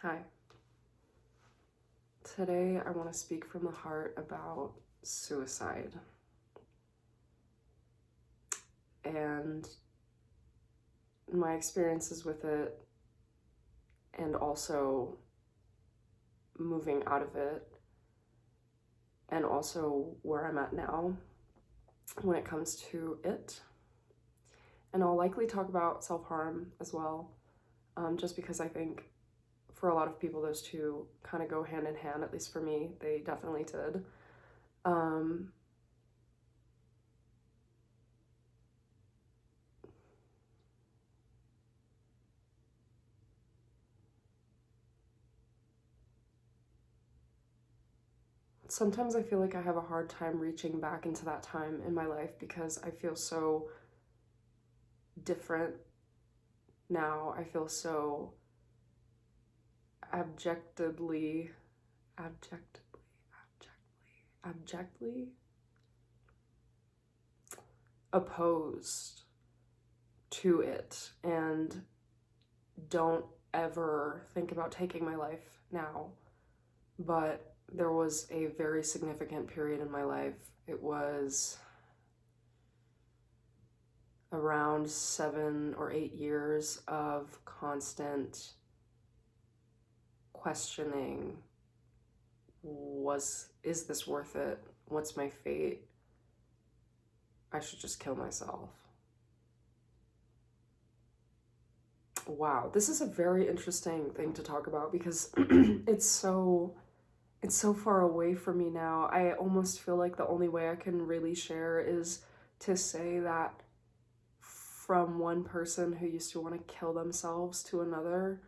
Hi. Today I want to speak from the heart about suicide and my experiences with it, and also moving out of it, and also where I'm at now when it comes to it. And I'll likely talk about self-harm as well, just because I think for a lot of people those two kind of go hand in hand. At least for me, they definitely did. Sometimes I feel like I have a hard time reaching back into that time in my life because I feel so different now. I feel so abjectly opposed to it, and don't ever think about taking my life now. But there was a very significant period in my life. It was around 7 or 8 years of constant questioning. Is this worth it? What's my fate? I should just kill myself. Wow, this is a very interesting thing to talk about because it's so far away from me now. I almost feel like the only way I can really share is to say that from one person who used to want to kill themselves to another,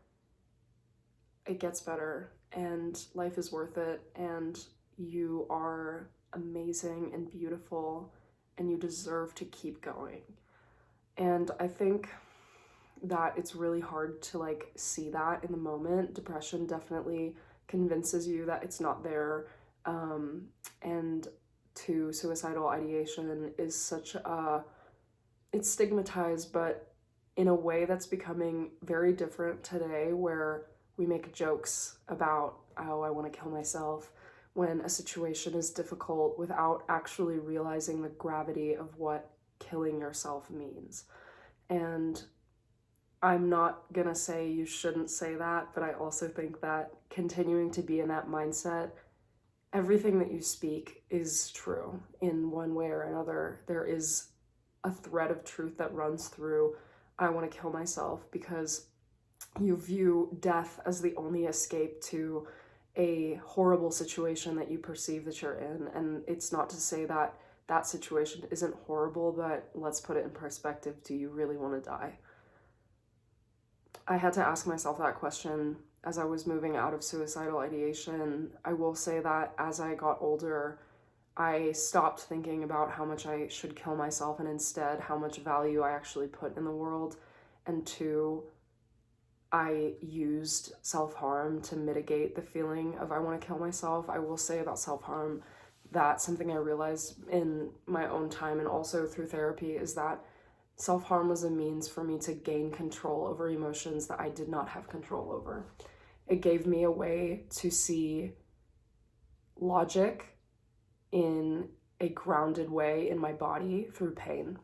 it gets better and life is worth it, and you are amazing and beautiful and you deserve to keep going. And I think that it's really hard to see that in the moment. Depression definitely convinces you that it's not there, and to suicidal ideation is it's stigmatized, but in a way that's becoming very different today, where we make jokes about, oh, I want to kill myself, when a situation is difficult, without actually realizing the gravity of what killing yourself means. And I'm not gonna say you shouldn't say that, but I also think that continuing to be in that mindset, everything that you speak is true in one way or another. There is a thread of truth that runs through, I want to kill myself, because you view death as the only escape to a horrible situation that you perceive that you're in. And it's not to say that that situation isn't horrible, but let's put it in perspective. Do you really want to die? I had to ask myself that question as I was moving out of suicidal ideation. I will say that as I got older, I stopped thinking about how much I should kill myself, and instead how much value I actually put in the world. And two, I used self-harm to mitigate the feeling of I want to kill myself. I will say about self-harm that something I realized in my own time and also through therapy is that self-harm was a means for me to gain control over emotions that I did not have control over. It gave me a way to see logic in a grounded way in my body through pain.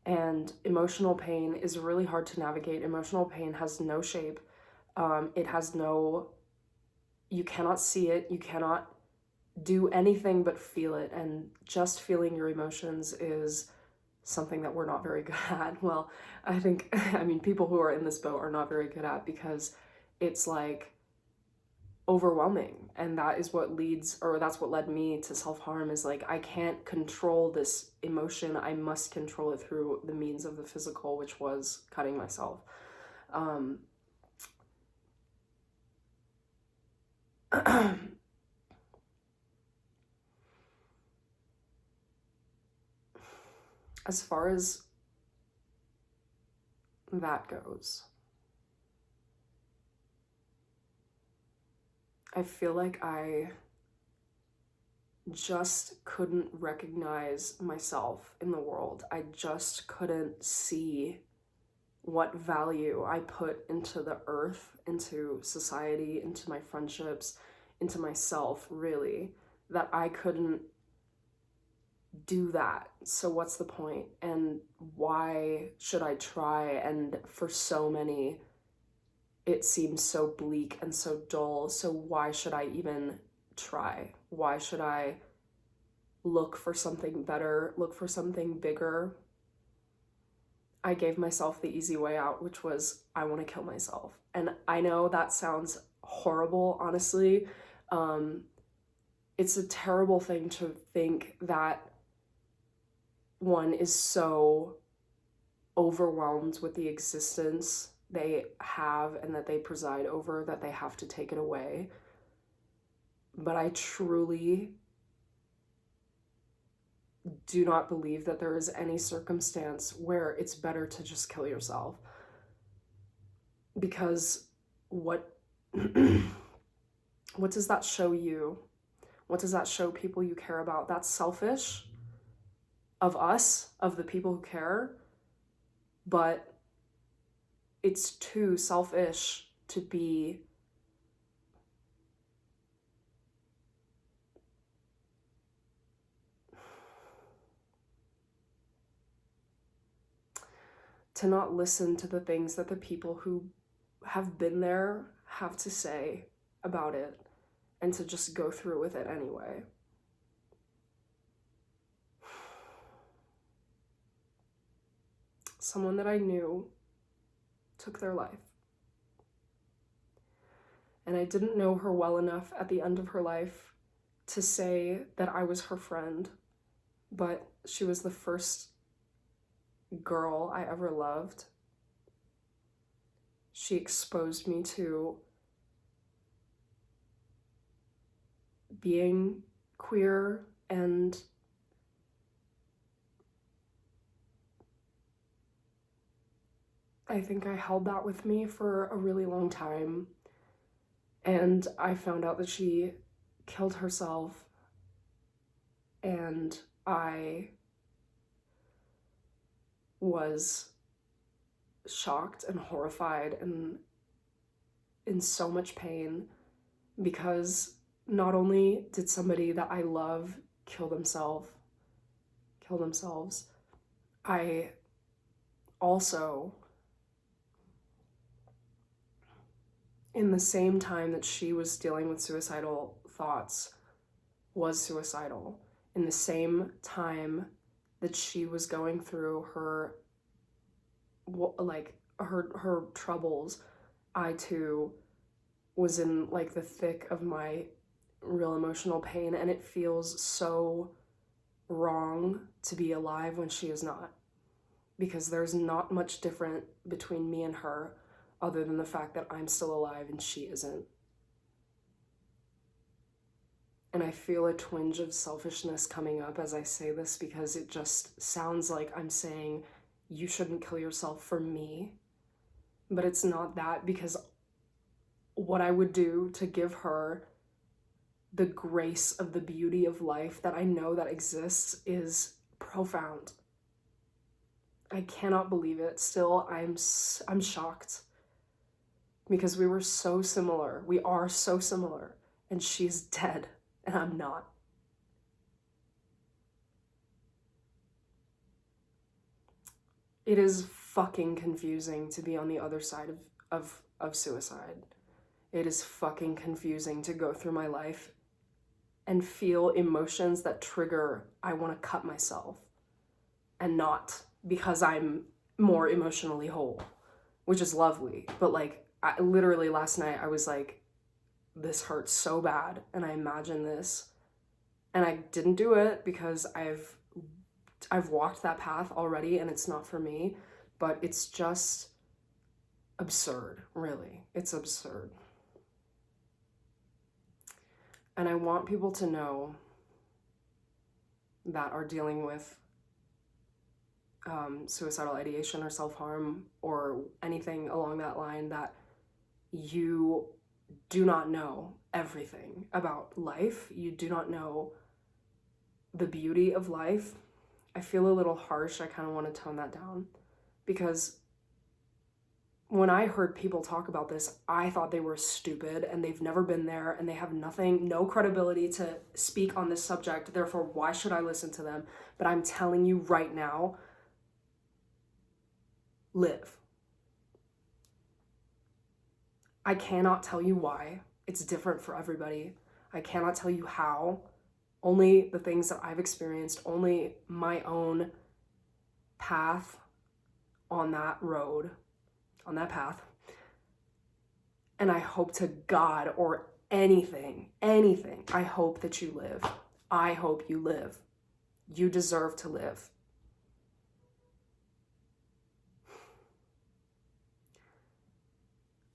And emotional pain is really hard to navigate. Emotional pain has no shape. It has no, you cannot see it. You cannot do anything but feel it. And just feeling your emotions is something that we're not very good at. Well, I think, people who are in this boat are not very good at, because it's overwhelming. And that is what that's what led me to self-harm, is I can't control this emotion. I must control it through the means of the physical, which was cutting myself. As far as that goes, I feel like I just couldn't recognize myself in the world. I just couldn't see what value I put into the earth, into society, into my friendships, into myself, really, that I couldn't do that. So what's the point? And why should I try? And for so many, it seems so bleak and so dull. So why should I even try? Why should I look for something better, look for something bigger? I gave myself the easy way out, which was I want to kill myself. And I know that sounds horrible, honestly. It's a terrible thing to think that one is so overwhelmed with the existence they have and that they preside over that they have to take it away. But I truly do not believe that there is any circumstance where it's better to just kill yourself. Because what does that show you? What does that show people you care about? That's selfish of us, of the people who care, but it's too selfish to be to not listen to the things that the people who have been there have to say about it, and to just go through with it anyway. Someone that I knew took their life. And I didn't know her well enough at the end of her life to say that I was her friend, but she was the first girl I ever loved. She exposed me to being queer, and I think I held that with me for a really long time. And I found out that she killed herself, and I was shocked and horrified and in so much pain, because not only did somebody that I love kill themselves, I also, in the same time that she was dealing with suicidal thoughts, was suicidal. In the same time that she was going through her troubles, I too was in like the thick of my real emotional pain, and it feels so wrong to be alive when she is not, because there's not much different between me and her other than the fact that I'm still alive and she isn't. And I feel a twinge of selfishness coming up as I say this, because it just sounds like I'm saying you shouldn't kill yourself for me. But it's not that, because what I would do to give her the grace of the beauty of life that I know that exists is profound. I cannot believe it. Still, I'm shocked, because we were so similar. We are so similar, and she's dead and I'm not. It is fucking confusing to be on the other side of suicide. It is fucking confusing to go through my life and feel emotions that trigger, I want to cut myself, and not because I'm more emotionally whole, which is lovely. But like, literally last night I was like, this hurts so bad, and I imagined this, and I didn't do it because I've walked that path already, and it's not for me. But it's just absurd, really. It's absurd. And I want people to know that are dealing with suicidal ideation or self-harm or anything along that line, that you do not know everything about life. You do not know the beauty of life. I feel a little harsh. I kind of want to tone that down, because when I heard people talk about this, I thought they were stupid and they've never been there and they have no credibility to speak on this subject. Therefore, why should I listen to them? But I'm telling you right now, live. I cannot tell you why. It's different for everybody. I cannot tell you how. Only the things that I've experienced, only my own path on that road, on that path. And I hope to God or anything, I hope that you live. I hope you live. You deserve to live.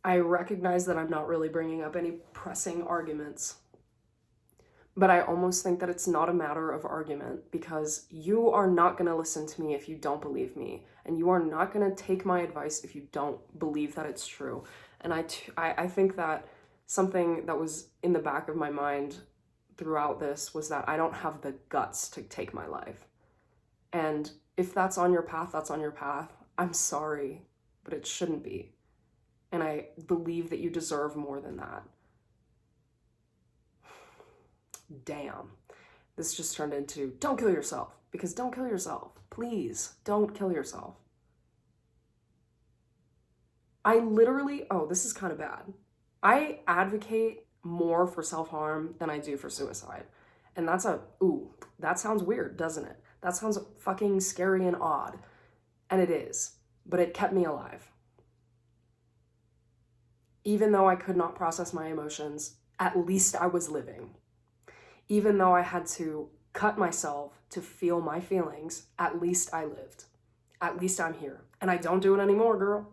I recognize that I'm not really bringing up any pressing arguments, but I almost think that it's not a matter of argument, because you are not going to listen to me if you don't believe me, and you are not going to take my advice if you don't believe that it's true. And I think that something that was in the back of my mind throughout this was that I don't have the guts to take my life. And if that's on your path, that's on your path. I'm sorry, but it shouldn't be. And I believe that you deserve more than that. Damn. This just turned into, don't kill yourself. Because don't kill yourself. Please, don't kill yourself. I literally, this is kind of bad. I advocate more for self-harm than I do for suicide. And that sounds weird, doesn't it? That sounds fucking scary and odd. And it is. But it kept me alive. Even though I could not process my emotions, at least I was living. Even though I had to cut myself to feel my feelings, at least I lived. At least I'm here. And I don't do it anymore, girl.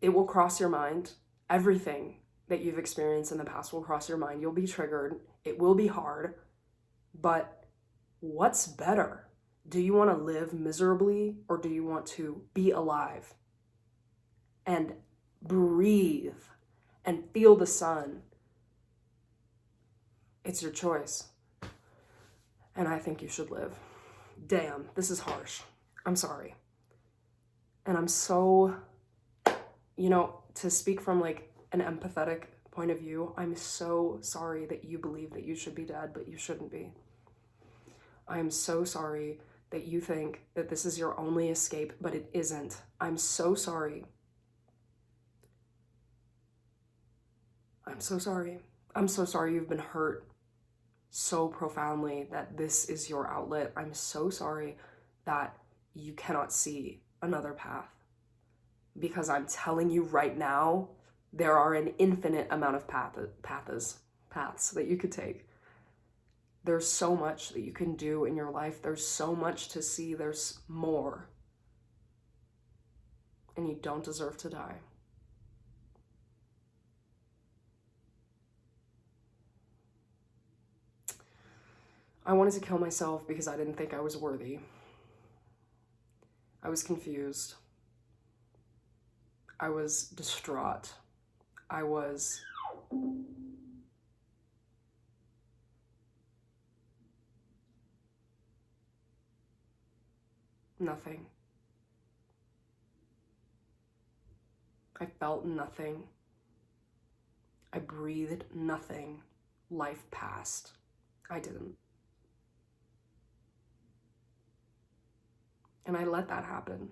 It will cross your mind. Everything that you've experienced in the past will cross your mind. You'll be triggered. It will be hard. But what's better? Do you want to live miserably, or do you want to be alive and breathe and feel the sun? It's your choice. And I think you should live. Damn, this is harsh. I'm sorry. And I'm so, to speak from like an empathetic point of view, I'm so sorry that you believe that you should be dead, but you shouldn't be. I'm so sorry that you think that this is your only escape, but it isn't. I'm so sorry. I'm so sorry. I'm so sorry you've been hurt so profoundly that this is your outlet. I'm so sorry that you cannot see another path. Because I'm telling you right now, there are an infinite amount of paths that you could take. There's so much that you can do in your life. There's so much to see. There's more. And you don't deserve to die. I wanted to kill myself because I didn't think I was worthy. I was confused. I was distraught. I was nothing. I felt nothing. I breathed nothing. Life passed. I didn't. And I let that happen.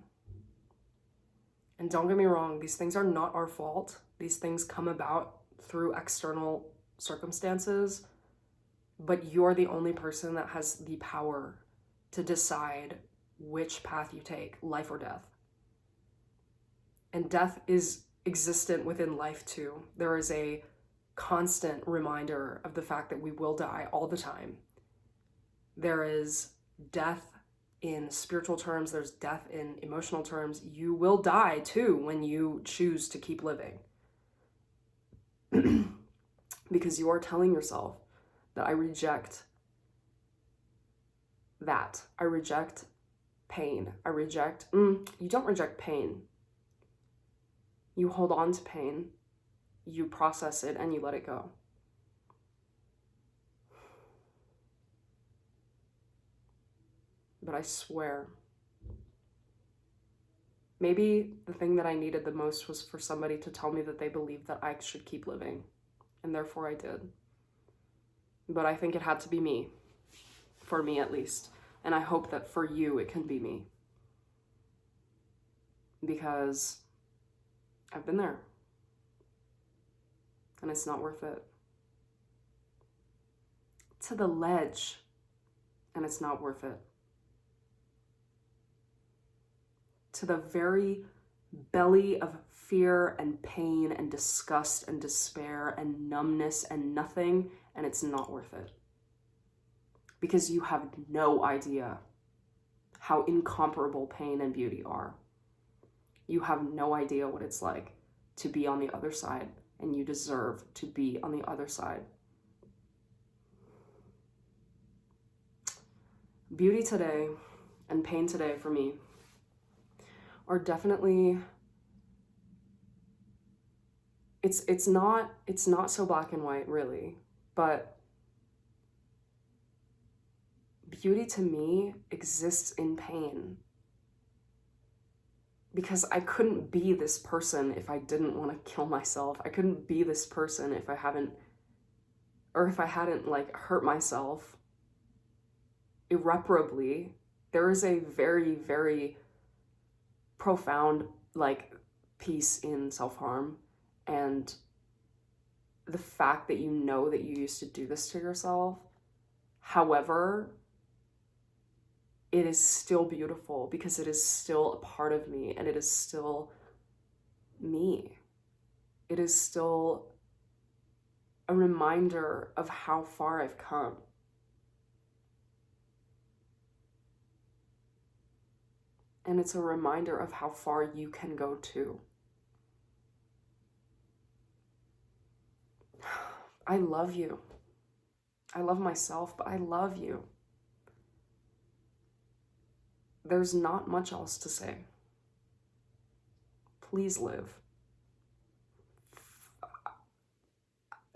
And don't get me wrong, these things are not our fault. These things come about through external circumstances, but you're the only person that has the power to decide which path you take, life or death. And death is existent within life too. There is a constant reminder of the fact that we will die all the time. There is death in spiritual terms, there's death in emotional terms. You will die too when you choose to keep living. Because you are telling yourself that I reject that. I reject pain. You don't reject pain. You hold on to pain, you process it, and you let it go. But I swear, Maybe the thing that I needed the most was for somebody to tell me that they believed that I should keep living, and therefore I did. But I think it had to be me, for me at least. And I hope that for you it can be me. Because I've been there. And it's not worth it. To the ledge, and it's not worth it. To the very belly of fear and pain and disgust and despair and numbness and nothing, and it's not worth it. Because you have no idea how incomparable pain and beauty are. You have no idea what it's like to be on the other side, and you deserve to be on the other side. Beauty today and pain today for me are definitely, it's not so black and white really, but beauty to me exists in pain. Because I couldn't be this person if I didn't want to kill myself. I couldn't be this person if I hadn't like hurt myself irreparably. There is a very, very profound like peace in self-harm, and the fact that you know that you used to do this to yourself. However, it is still beautiful because it is still a part of me, and it is still me. It is still a reminder of how far I've come. And it's a reminder of how far you can go too. I love you. I love myself, but I love you. There's not much else to say. Please live.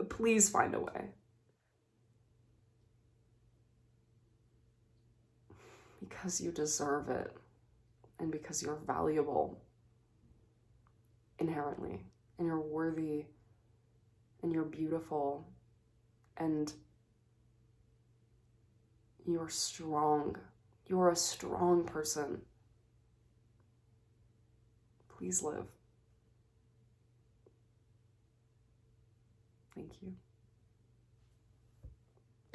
Please find a way. Because you deserve it. And because you're valuable inherently. And you're worthy. And you're beautiful. And you're strong. You're a strong person. Please live. Thank you.